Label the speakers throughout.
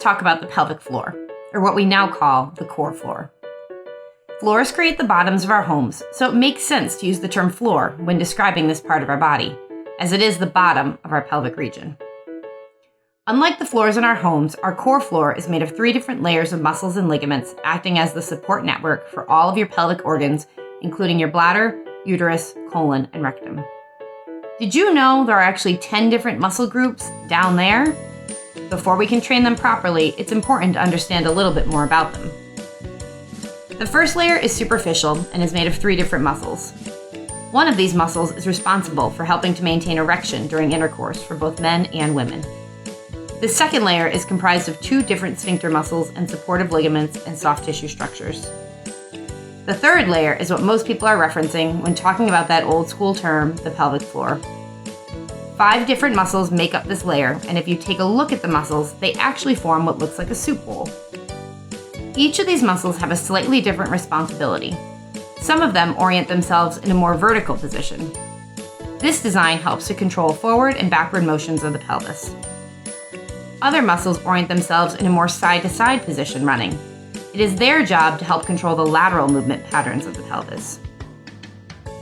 Speaker 1: talk about the pelvic floor, or what we now call the core floor. Floors create the bottoms of our homes, so it makes sense to use the term floor when describing this part of our body, as it is the bottom of our pelvic region. Unlike the floors in our homes, our core floor is made of 3 different layers of muscles and ligaments acting as the support network for all of your pelvic organs, including your bladder, uterus, colon, and rectum. Did you know there are actually 10 different muscle groups down there? Before we can train them properly, it's important to understand a little bit more about them. The first layer is superficial and is made of 3 different muscles. One of these muscles is responsible for helping to maintain erection during intercourse for both men and women. The second layer is comprised of 2 different sphincter muscles and supportive ligaments and soft tissue structures. The third layer is what most people are referencing when talking about that old school term, the pelvic floor. 5 different muscles make up this layer, and if you take a look at the muscles, they actually form what looks like a soup bowl. Each of these muscles have a slightly different responsibility. Some of them orient themselves in a more vertical position. This design helps to control forward and backward motions of the pelvis. Other muscles orient themselves in a more side-to-side position running. It is their job to help control the lateral movement patterns of the pelvis.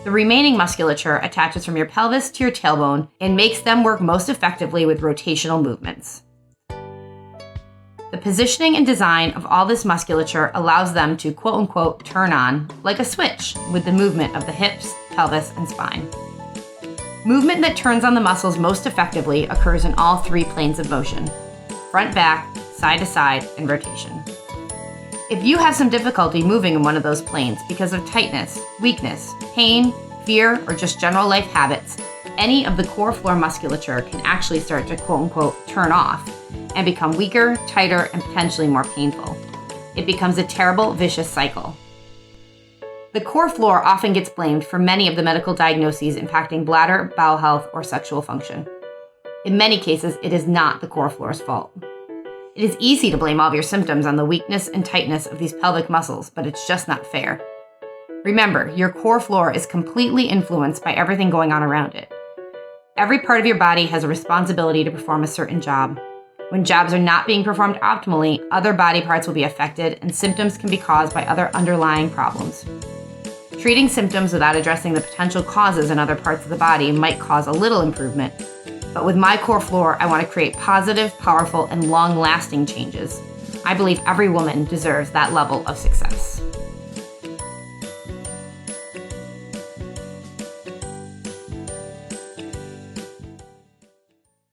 Speaker 1: The remaining musculature attaches from your pelvis to your tailbone and makes them work most effectively with rotational movements. The positioning and design of all this musculature allows them to quote-unquote turn on like a switch with the movement of the hips, pelvis, and spine. Movement that turns on the muscles most effectively occurs in all 3 planes of motion: front, back, side to side, and rotation. If you have some difficulty moving in one of those planes because of tightness, weakness, pain, fear, or just general life habits, any of the core floor musculature can actually start to quote-unquote turn off and become weaker, tighter, and potentially more painful. It becomes a terrible, vicious cycle. The core floor often gets blamed for many of the medical diagnoses impacting bladder, bowel health, or sexual function. In many cases, it is not the core floor's fault. It is easy to blame all of your symptoms on the weakness and tightness of these pelvic muscles, but it's just not fair. Remember, your core floor is completely influenced by everything going on around it. Every part of your body has a responsibility to perform a certain job. When jobs are not being performed optimally, other body parts will be affected and symptoms can be caused by other underlying problems. Treating symptoms without addressing the potential causes in other parts of the body might cause a little improvement, but with my core floor, I want to create positive, powerful, and long-lasting changes. I believe every woman deserves that level of success.